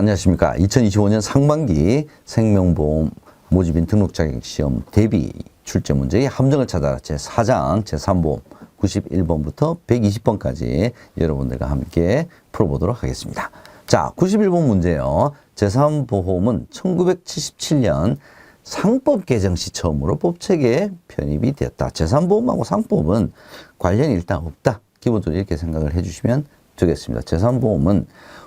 안녕하십니까. 2025년 상반기 생명보험 모집인 등록자격시험 대비 출제 문제의 함정을 찾아라 제4장 제3보험 91번부터 120번까지 여러분들과 함께 풀어보도록 하겠습니다. 자, 91번 문제요. 제3보험은 1977년 상법 개정 시 처음으로 법체계에 편입이 되었다. 제3보험하고 상법은 관련이 일단 없다. 기본적으로 이렇게 생각을 해주시면 되겠습니다. 제3보험은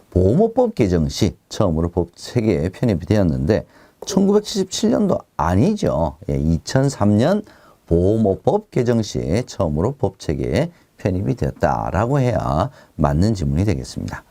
보험업법 개정 시 처음으로 법체계에 편입이 되었는데 1977년도 아니죠. 2003년 보험업법 개정 시 처음으로 법체계에 편입이 되었다라고 해야 맞는 지문이 되겠습니다.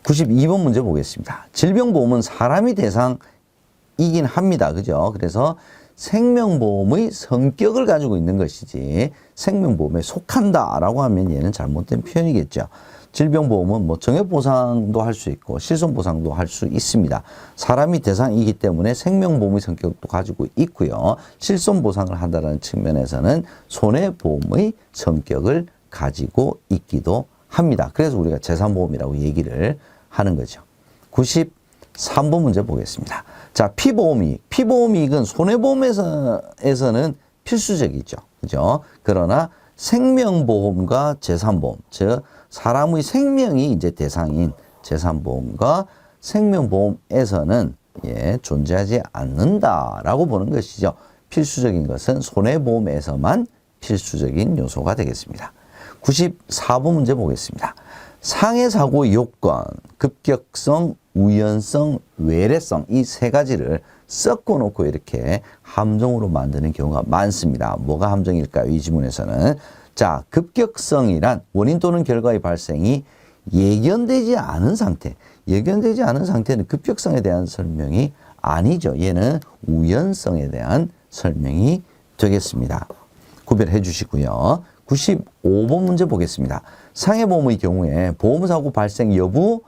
92번 문제 보겠습니다. 질병보험은 사람이 대상이긴 합니다. 그죠? 그래서 생명보험의 성격을 가지고 있는 것이지 생명보험에 속한다라고 하면 얘는 잘못된 표현이겠죠. 질병보험은 뭐 정액보상도 할 수 있고 실손보상도 할 수 있습니다. 사람이 대상이기 때문에 생명보험의 성격도 가지고 있고요. 실손보상을 한다는 측면에서는 손해보험의 성격을 가지고 있기도 합니다. 그래서 우리가 제3보험이라고 얘기를 하는 거죠. 93번 문제 보겠습니다. 자, 피보험이익은 손해보험에서는 필수적이죠. 그죠? 그러나 생명보험과 제3보험, 즉 사람의 생명이 이제 대상인 제3보험과 생명보험에서는 존재하지 않는다라고 보는 것이죠. 필수적인 것은 손해보험에서만 필수적인 요소가 되겠습니다. 94번 문제 보겠습니다. 상해사고의 요건, 급격성, 우연성, 외래성 이 세 가지를 섞어놓고 이렇게 함정으로 만드는 경우가 많습니다. 뭐가 함정일까요? 이 지문에서는. 자, 급격성이란 원인 또는 결과의 발생이 예견되지 않은 상태. 예견되지 않은 상태는 급격성에 대한 설명이 아니죠. 얘는 우연성에 대한 설명이 되겠습니다. 구별해 주시고요. 95번 문제 보겠습니다. 상해보험의 경우에 보험사고 발생 여부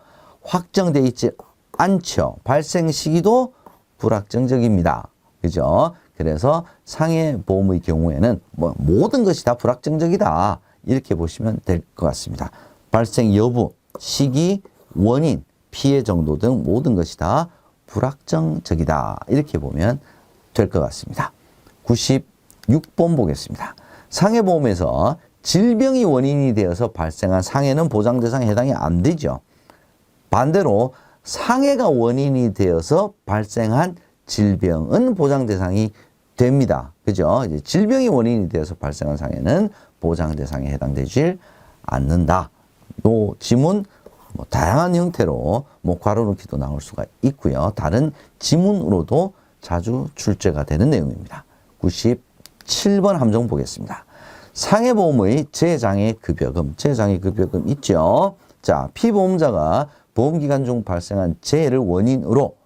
확정되어 있지 않죠. 발생 시기도 불확정적입니다. 그죠? 그래서 상해보험의 경우에는 뭐 모든 것이 다 불확정적이다. 이렇게 보시면 될 것 같습니다. 발생 여부, 시기, 원인, 피해 정도 등 모든 것이 다 불확정적이다. 이렇게 보면 될 것 같습니다. 96번 보겠습니다. 상해보험에서 질병이 원인이 되어서 발생한 상해는 보장대상에 해당이 안 되죠. 반대로 상해가 원인이 되어서 발생한 질병은 보장대상이 됩니다. 그죠? 이제 질병이 원인이 되어서 발생한 상해는 보장대상에 해당되질 않는다. 요 지문 뭐 다양한 형태로 뭐 괄호넣기도 나올 수가 있고요. 다른 지문으로도 자주 출제가 되는 내용입니다. 97번 함정 보겠습니다. 상해보험의 재장애급여금, 재장애급여금 있죠. 자, 피보험자가 보험기간 중 발생한 재해를 원인으로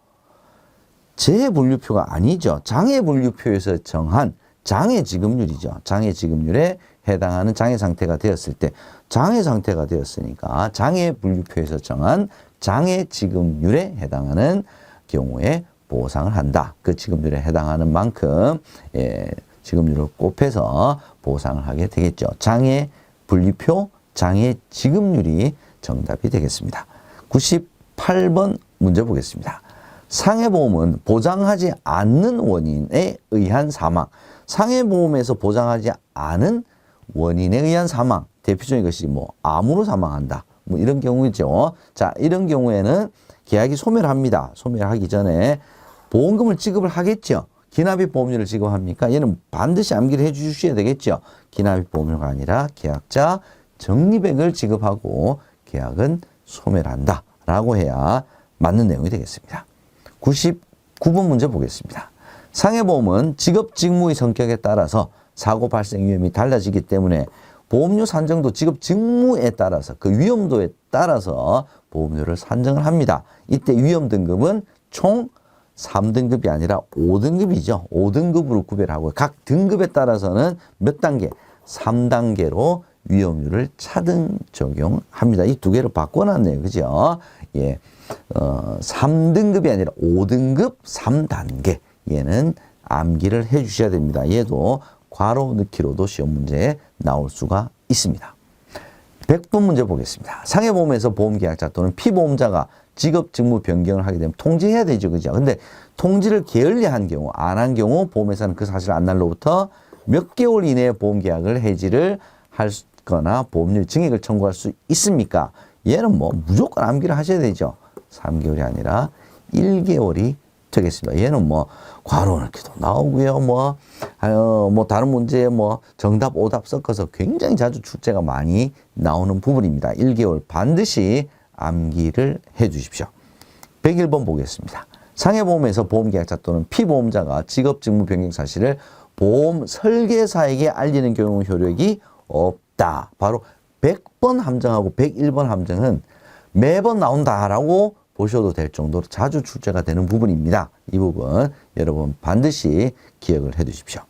재해분류표가 아니죠. 장애분류표에서 정한 장애지급률이죠. 장애지급률에 해당하는 장애상태가 되었을 때 장애상태가 되었으니까 장애분류표에서 정한 장애지급률에 해당하는 경우에 보상을 한다. 그 지급률에 해당하는 만큼 지급률을 곱해서 보상을 하게 되겠죠. 장애분류표, 장애지급률이 정답이 되겠습니다. 98번 문제 보겠습니다. 상해보험은 보장하지 않는 원인에 의한 사망. 상해보험에서 보장하지 않은 원인에 의한 사망. 대표적인 것이 뭐 암으로 사망한다. 뭐 이런 경우죠. 자, 이런 경우에는 계약이 소멸합니다. 소멸하기 전에 보험금을 지급을 하겠죠. 기납입 보험료를 지급합니까? 얘는 반드시 암기를 해 주셔야 되겠죠. 기납입 보험료가 아니라 계약자 적립액을 지급하고 계약은 소멸한다. 라고 해야 맞는 내용이 되겠습니다. 99번 문제 보겠습니다. 상해보험은 직업 직무의 성격에 따라서 사고 발생 위험이 달라지기 때문에 보험료 산정도 직업 직무에 따라서 그 위험도에 따라서 보험료를 산정을 합니다. 이때 위험 등급은 총 3등급이 아니라 5등급이죠. 5등급으로 구별하고 각 등급에 따라서는 몇 단계? 3단계로 위험률을 차등 적용합니다. 이 두 개를 바꿔놨네요. 그죠? 3등급이 아니라 5등급 3단계. 얘는 암기를 해 주셔야 됩니다. 얘도 괄호 넣기로도 시험 문제에 나올 수가 있습니다. 100번 문제 보겠습니다. 상해보험에서 보험계약자 또는 피보험자가 직업 직무 변경을 하게 되면 통지해야 되죠. 그죠? 근데 통지를 게을리한 경우, 안 한 경우 보험회사는 그 사실을 안 날로부터 몇 개월 이내에 보험계약을 해지를 하거나 보험료 증액을 청구할 수 있습니까? 얘는 뭐 무조건 암기를 하셔야 되죠. 3개월이 아니라 1개월이 되겠습니다. 얘는 뭐 괄호넣기도 나오고요. 뭐 다른 문제에 뭐 정답, 오답 섞어서 굉장히 자주 출제가 많이 나오는 부분입니다. 1개월 반드시 암기를 해 주십시오. 101번 보겠습니다. 상해보험에서 보험계약자 또는 피보험자가 직업 직무 변경 사실을 보험 설계사에게 알리는 경우 효력이 없다. 바로 100번 함정하고 101번 함정은 매번 나온다라고 보셔도 될 정도로 자주 출제가 되는 부분입니다. 이 부분 여러분 반드시 기억을 해 두십시오.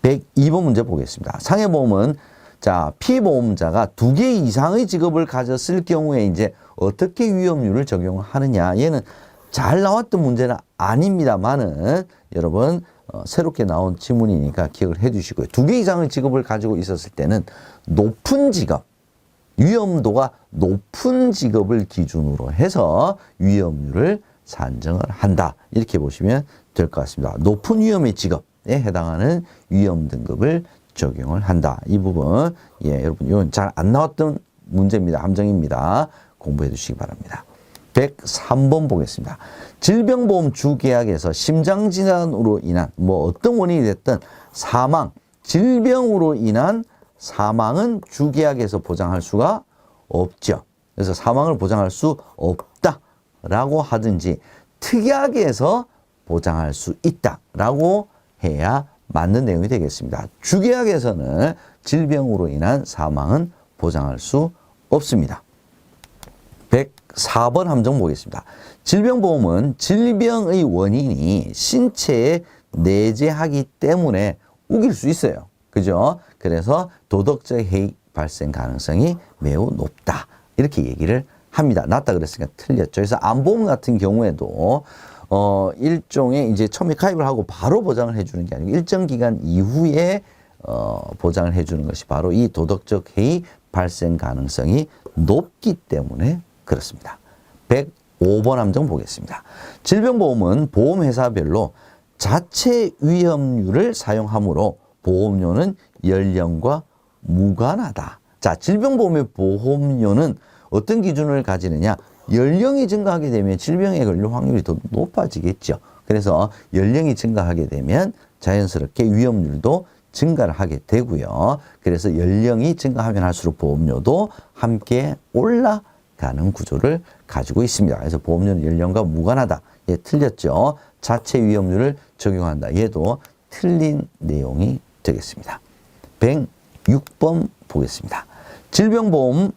102번 문제 보겠습니다. 상해보험은 자, 피보험자가 2개 이상의 직업을 가졌을 경우에 이제 어떻게 위험률을 적용하느냐. 얘는 잘 나왔던 문제는 아닙니다만은 여러분 새롭게 나온 지문이니까 기억을 해 두시고요. 2개 이상의 직업을 가지고 있었을 때는 높은 직업, 위험도가 높은 직업을 기준으로 해서 위험률을 산정을 한다. 이렇게 보시면 될 것 같습니다. 높은 위험의 직업에 해당하는 위험 등급을 적용을 한다. 이 부분 여러분 이건 잘 안 나왔던 문제입니다. 함정입니다. 공부해 주시기 바랍니다. 103번 보겠습니다. 질병보험 주계약에서 심장질환으로 인한 뭐 어떤 원인이 됐든 사망, 질병으로 인한 사망은 주계약에서 보장할 수가 없죠. 그래서 사망을 보장할 수 없다라고 하든지 특약에서 보장할 수 있다라고 해야 맞는 내용이 되겠습니다. 주계약에서는 질병으로 인한 사망은 보장할 수 없습니다. 104번 함정 보겠습니다. 질병보험은 질병의 원인이 신체에 내재하기 때문에 우길 수 있어요. 그죠? 그래서 도덕적 해이 발생 가능성이 매우 높다. 이렇게 얘기를 합니다. 낮다 그랬으니까 틀렸죠. 그래서 암보험 같은 경우에도 일종의 이제 처음에 가입을 하고 바로 보장을 해주는 게 아니고 일정 기간 이후에 보장을 해주는 것이 바로 이 도덕적 해이 발생 가능성이 높기 때문에 그렇습니다. 105번 함정 보겠습니다. 질병보험은 보험회사별로 자체 위험률을 사용하므로 보험료는 연령과 무관하다. 자, 질병보험의 보험료는 어떤 기준을 가지느냐? 연령이 증가하게 되면 질병에 걸릴 확률이 더 높아지겠죠. 그래서 연령이 증가하게 되면 자연스럽게 위험률도 증가를 하게 되고요. 그래서 연령이 증가하면 할수록 보험료도 함께 올라가는 구조를 가지고 있습니다. 그래서 보험료는 연령과 무관하다. 예, 틀렸죠. 자체 위험률을 적용한다. 얘도 틀린 내용이 되겠습니다. 106번 보겠습니다. 질병보험,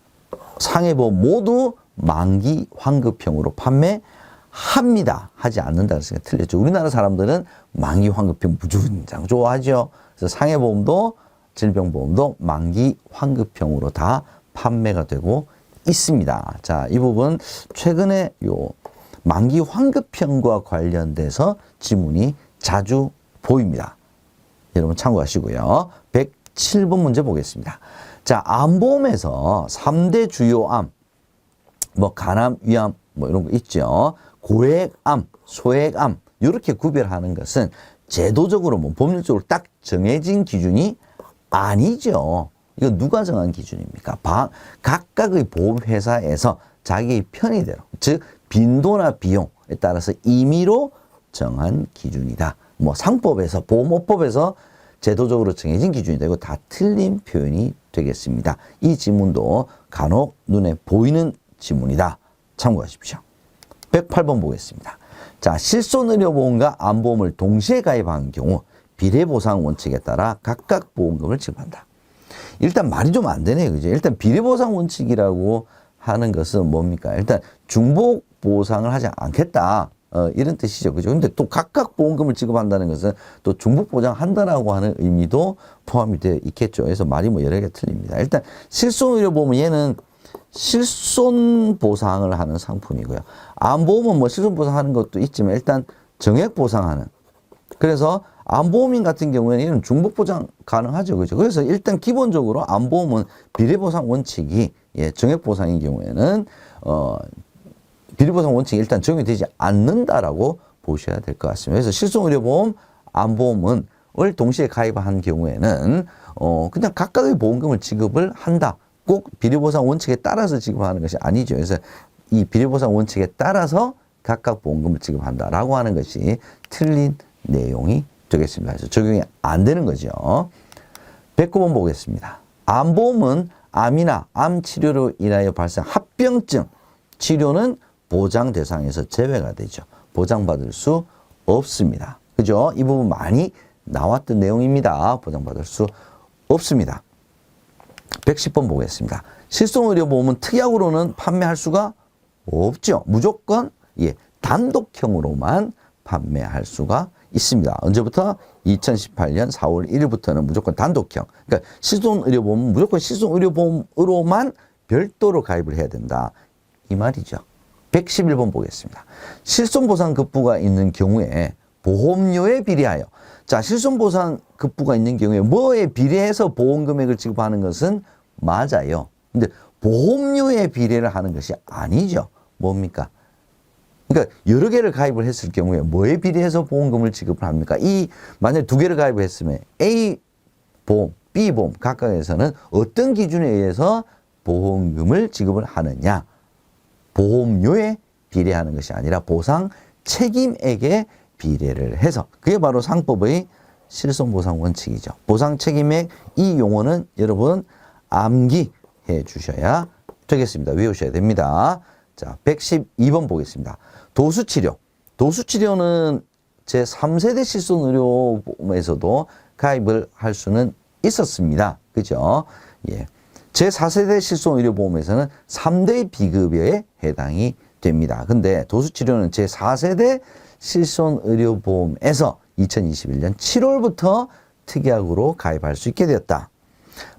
상해보험 모두 만기 환급형으로 판매합니다. 하지 않는다 그랬으니까 틀렸죠. 우리나라 사람들은 만기 환급형 무진장 좋아하죠. 그래서 상해보험도 질병보험도 만기 환급형으로 다 판매가 되고 있습니다. 자, 이 부분 최근에 요 만기 환급형과 관련돼서 지문이 자주 보입니다. 여러분 참고하시고요. 107번 문제 보겠습니다. 자, 암보험에서 3대 주요 암, 뭐 간암, 위암, 뭐 이런 거 있죠. 고액암, 소액암 이렇게 구별하는 것은 제도적으로 뭐 법률적으로 딱 정해진 기준이 아니죠. 이거 누가 정한 기준입니까? 각각의 보험회사에서 자기의 편의대로, 즉 빈도나 비용에 따라서 임의로 정한 기준이다. 뭐 상법에서, 보험업법에서 제도적으로 정해진 기준이 되고 다 틀린 표현이 되겠습니다. 이 지문도 간혹 눈에 보이는 지문이다. 참고하십시오. 108번 보겠습니다. 자, 실손의료보험과 암보험을 동시에 가입한 경우 비례보상 원칙에 따라 각각 보험금을 지급한다. 일단 말이 좀 안 되네요. 그죠? 일단 비례보상 원칙이라고 하는 것은 뭡니까? 일단 중복 보상을 하지 않겠다. 이런 뜻이죠. 그죠? 근데 또 각각 보험금을 지급한다는 것은 또 중복 보장한다라고 하는 의미도 포함이 되어 있겠죠. 그래서 말이 뭐 여러 개 틀립니다. 일단 실손의료보험은 얘는 실손 보상을 하는 상품이고요. 암보험은 뭐 실손 보상하는 것도 있지만 일단 정액 보상하는. 그래서 암보험인 같은 경우에는 이런 중복 보장 가능하죠. 그죠? 그래서 일단 기본적으로 암보험은 비례보상 원칙이 정액보상인 경우에는 비례보상 원칙이 일단 적용이 되지 않는다라고 보셔야 될 것 같습니다. 그래서 실손의료보험, 암보험을 동시에 가입한 경우에는 그냥 각각의 보험금을 지급을 한다. 꼭 비례보상 원칙에 따라서 지급하는 것이 아니죠. 그래서 이 비례보상 원칙에 따라서 각각 보험금을 지급한다라고 하는 것이 틀린 내용이 되겠습니다. 그래서 적용이 안 되는 거죠. 109번 보겠습니다. 암보험은 암이나 암 치료로 인하여 발생 합병증 치료는 보장 대상에서 제외가 되죠. 보장받을 수 없습니다. 그죠? 이 부분 많이 나왔던 내용입니다. 보장받을 수 없습니다. 110번 보겠습니다. 실손의료보험은 특약으로는 판매할 수가 없죠. 무조건 단독형으로만 판매할 수가 있습니다. 언제부터? 2018년 4월 1일부터는 무조건 단독형. 그러니까 실손의료보험은 무조건 실손의료보험으로만 별도로 가입을 해야 된다. 이 말이죠. 111번 보겠습니다. 실손보상급부가 있는 경우에 보험료에 비례하여, 자, 실손보상급부가 있는 경우에 뭐에 비례해서 보험금액을 지급하는 것은 맞아요. 근데 보험료에 비례를 하는 것이 아니죠. 뭡니까? 그러니까 여러 개를 가입을 했을 경우에 뭐에 비례해서 보험금을 지급을 합니까? 만약에 두 개를 가입을 했으면 A 보험, B 보험 각각에서는 어떤 기준에 의해서 보험금을 지급을 하느냐? 보험료에 비례하는 것이 아니라 보상 책임액에 비례를 해서, 그게 바로 상법의 실손보상 원칙이죠. 보상 책임액, 이 용어는 여러분 암기해 주셔야 되겠습니다. 외우셔야 됩니다. 자, 112번 보겠습니다. 도수치료. 도수치료는 제3세대 실손의료보험에서도 가입을 할 수는 있었습니다. 그죠? 예. 제4세대 실손의료보험에서는 3대 비급여에 해당이 됩니다. 근데 도수치료는 제4세대 실손의료보험에서 2021년 7월부터 특약으로 가입할 수 있게 되었다.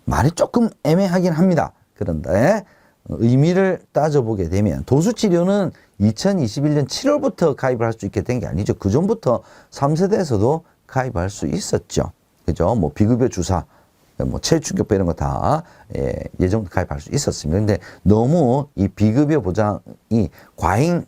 말이 조금 애매하긴 합니다. 그런데 의미를 따져보게 되면 도수치료는 2021년 7월부터 가입을 할 수 있게 된 게 아니죠. 그 전부터 3세대에서도 가입할 수 있었죠. 그죠? 뭐 비급여 주사, 뭐 체중격배 이런 거 다 예전부터 가입할 수 있었습니다. 근데 너무 이 비급여 보장이 과잉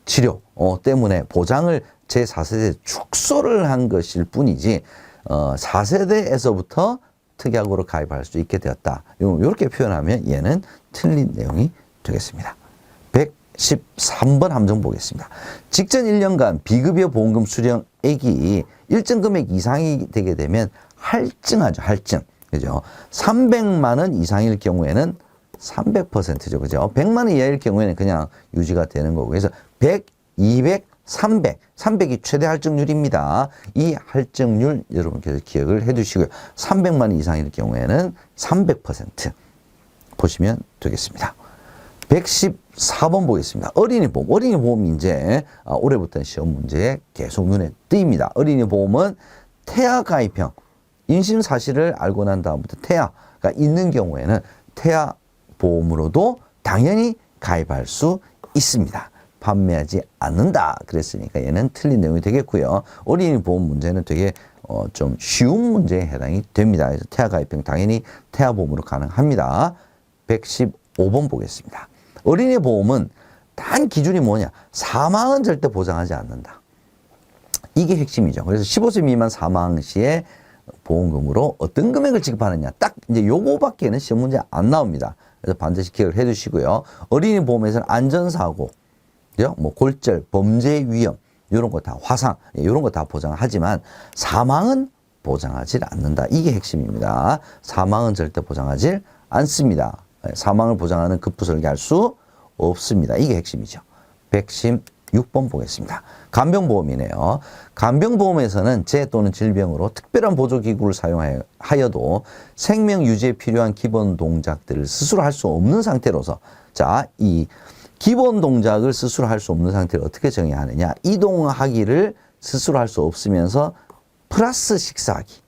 치료 때문에 보장을 제4세대에 축소를 한 것일 뿐이지 4세대에서부터 특약으로 가입할 수 있게 되었다. 이렇게 표현하면 얘는 틀린 내용이 되겠습니다. 113번 함정 보겠습니다. 직전 1년간 비급여 보험금 수령액이 일정 금액 이상이 되게 되면 할증하죠. 할증. 그죠? 300만 원 이상일 경우에는 300%죠. 그죠? 100만 원 이하일 경우에는 그냥 유지가 되는 거고. 그래서 100, 200, 300. 300이 최대 할증률입니다. 이 할증률 여러분께서 기억을 해 두시고요. 300만 원 이상일 경우에는 300% 보시면 되겠습니다. 114번 보겠습니다. 어린이 보험. 어린이 보험이 이제 올해부터 시험 문제에 계속 눈에 띄입니다. 어린이 보험은 태아 가입형. 임신 사실을 알고 난 다음부터 태아가 있는 경우에는 태아 보험으로도 당연히 가입할 수 있습니다. 판매하지 않는다 그랬으니까 얘는 틀린 내용이 되겠고요. 어린이 보험 문제는 되게 좀 쉬운 문제에 해당이 됩니다. 그래서 태아 가입형 당연히 태아 보험으로 가능합니다. 115번 보겠습니다. 어린이 보험은 단 기준이 뭐냐? 사망은 절대 보장하지 않는다. 이게 핵심이죠. 그래서 15세 미만 사망 시에 보험금으로 어떤 금액을 지급하느냐. 딱 이제 요거밖에는 시험 문제 안 나옵니다. 그래서 반드시 기억을 해 두시고요. 어린이 보험에서는 안전사고, 뭐 골절, 범죄 위험, 이런 거 다 화상, 이런 거 다 보장하지만 사망은 보장하지 않는다. 이게 핵심입니다. 사망은 절대 보장하지 않습니다. 사망을 보장하는 급부 설계할 수 없습니다. 이게 핵심이죠. 116번 보겠습니다. 간병보험이네요. 간병보험에서는 재 또는 질병으로 특별한 보조기구를 사용하여도 생명 유지에 필요한 기본 동작들을 스스로 할 수 없는 상태로서, 자, 이 기본 동작을 스스로 할 수 없는 상태를 어떻게 정의하느냐? 이동하기를 스스로 할 수 없으면서 플러스 식사하기,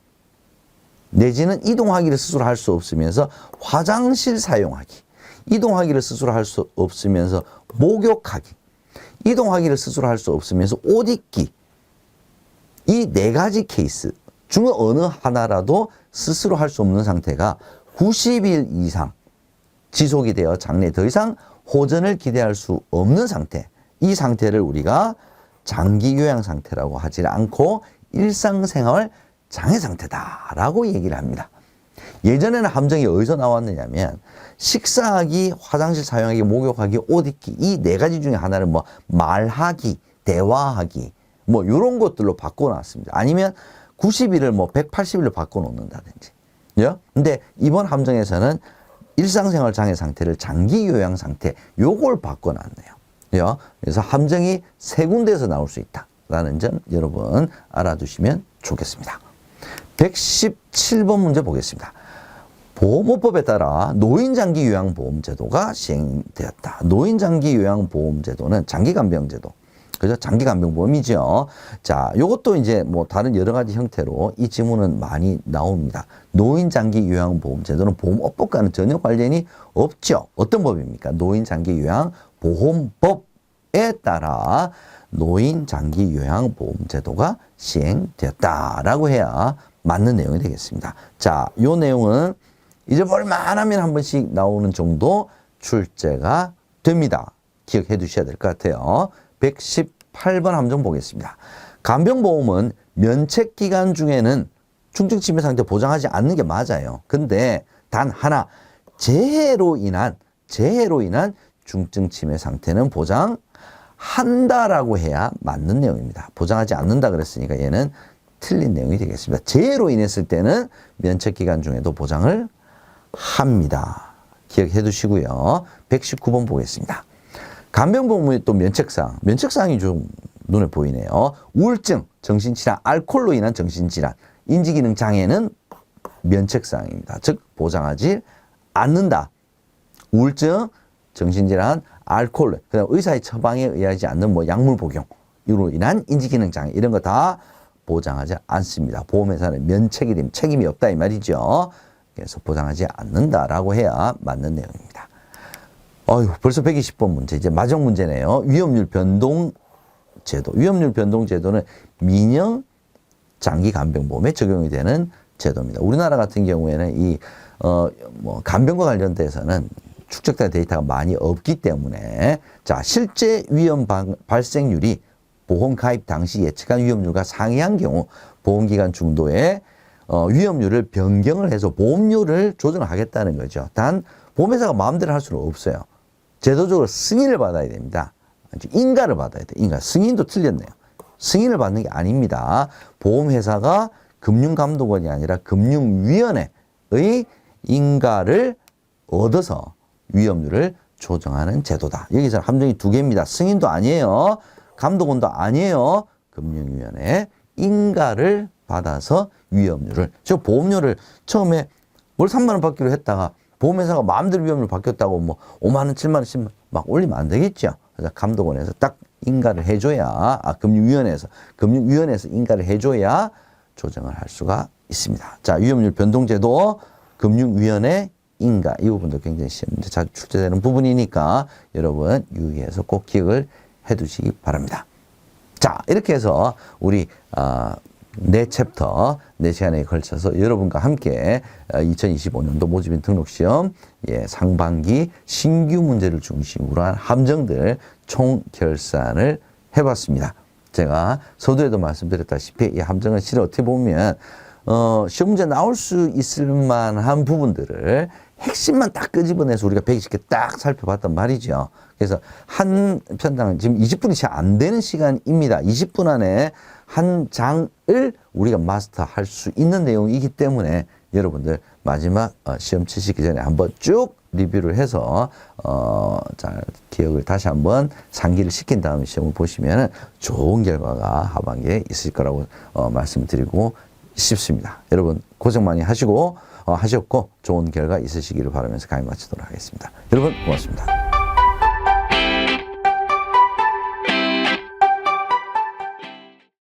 내지는 이동하기를 스스로 할 수 없으면서 화장실 사용하기, 이동하기를 스스로 할 수 없으면서 목욕하기, 이동하기를 스스로 할 수 없으면서 옷 입기, 이 네 가지 케이스 중 어느 하나라도 스스로 할 수 없는 상태가 90일 이상 지속이 되어 장래에 더 이상 호전을 기대할 수 없는 상태, 이 상태를 우리가 장기 요양 상태라고 하지 않고 일상생활 장애 상태다라고 얘기를 합니다. 예전에는 함정이 어디서 나왔느냐면 식사하기, 화장실 사용하기, 목욕하기, 옷 입기 이 네 가지 중에 하나를 뭐 말하기, 대화하기 뭐 이런 것들로 바꿔놨습니다. 아니면 90일을 뭐 180일로 바꿔놓는다든지. 예? 근데 이번 함정에서는 일상생활 장애 상태를 장기 요양 상태 요걸 바꿔놨네요. 예? 그래서 함정이 세 군데에서 나올 수 있다라는 점 여러분 알아두시면 좋겠습니다. 117번 문제 보겠습니다. 보험업법에 따라 노인장기요양보험제도가 시행되었다. 노인장기요양보험제도는 장기간병제도. 그죠? 장기간병보험이죠. 자, 요것도 이제 뭐 다른 여러 가지 형태로 이 지문은 많이 나옵니다. 노인장기요양보험제도는 보험업법과는 전혀 관련이 없죠. 어떤 법입니까? 노인장기요양보험법에 따라 노인장기요양보험제도가 시행되었다라고 해야 맞는 내용이 되겠습니다. 자, 요 내용은 잊어버릴만 하면 한 번씩 나오는 정도 출제가 됩니다. 기억해 두셔야 될 것 같아요. 118번 함정 보겠습니다. 간병보험은 면책기간 중에는 중증치매 상태 보장하지 않는 게 맞아요. 근데 단 하나, 재해로 인한 중증치매 상태는 보장한다라고 해야 맞는 내용입니다. 보장하지 않는다 그랬으니까 얘는 틀린 내용이 되겠습니다. 재해로 인했을 때는 면책기간 중에도 보장을 합니다. 기억해 두시고요. 119번 보겠습니다. 간병보험의 또 면책사항이 좀 눈에 보이네요. 우울증, 정신질환, 알코올로 인한 정신질환, 인지기능 장애는 면책사항입니다. 즉 보장하지 않는다. 우울증, 정신질환, 알코올, 그다음 의사의 처방에 의하지 않는 뭐 약물 복용으로 인한 인지기능 장애 이런 거 다 보장하지 않습니다. 보험회사는 면책이 되면 책임이 없다 이 말이죠. 그래서 보장하지 않는다라고 해야 맞는 내용입니다. 벌써 120번 문제, 이제 마지막 문제네요. 위험률 변동제도. 위험률 변동제도는 민영 장기간병보험에 적용이 되는 제도입니다. 우리나라 같은 경우에는 간병과 관련돼서는 축적된 데이터가 많이 없기 때문에 자, 실제 위험 발생률이 보험 가입 당시 예측한 위험률과 상이한 경우 보험기간 중도에 위험률을 변경을 해서 보험료를 조정을 하겠다는 거죠. 단 보험회사가 마음대로 할 수는 없어요. 제도적으로 승인을 받아야 됩니다. 인가를 받아야 돼요. 인가. 승인도 틀렸네요. 승인을 받는 게 아닙니다. 보험회사가 금융감독원이 아니라 금융위원회의 인가를 얻어서 위험률을 조정하는 제도다. 여기서 함정이 두 개입니다. 승인도 아니에요. 감독원도 아니에요. 금융위원회 인가를 받아서 위험률을, 즉 보험료를 처음에 뭘 3만 원 받기로 했다가 보험회사가 마음대로 위험률 바뀌었다고 뭐 5만 원, 7만 원, 10만 원 막 올리면 안 되겠죠. 그래서 감독원에서 딱 인가를 해줘야, 금융위원회에서 인가를 해줘야 조정을 할 수가 있습니다. 자, 위험률 변동제도, 금융위원회 인가, 이 부분도 굉장히 시험 문제 자주 출제되는 부분이니까 여러분 유의해서 꼭 기억을 해 두시기 바랍니다. 자, 이렇게 해서 우리 네 챕터, 4시간에 걸쳐서 여러분과 함께 2025년도 모집인 등록시험 상반기 신규 문제를 중심으로 한 함정들 총 결산을 해봤습니다. 제가 서두에도 말씀드렸다시피 이 함정은 실은 어떻게 보면 시험 문제 나올 수 있을 만한 부분들을 핵심만 딱 끄집어내서 우리가 120개 딱 살펴봤단 말이죠. 그래서 한 편당 지금 20분이 채 안 되는 시간입니다. 20분 안에 한 장을 우리가 마스터할 수 있는 내용이기 때문에 여러분들 마지막 시험 치시기 전에 한번 쭉 리뷰를 해서 잘 기억을 다시 한번 상기를 시킨 다음에 시험을 보시면 좋은 결과가 하반기에 있을 거라고 말씀드리고 싶습니다. 여러분 고생 많이 하셨고 좋은 결과 있으시기를 바라면서 강의 마치도록 하겠습니다. 여러분 고맙습니다.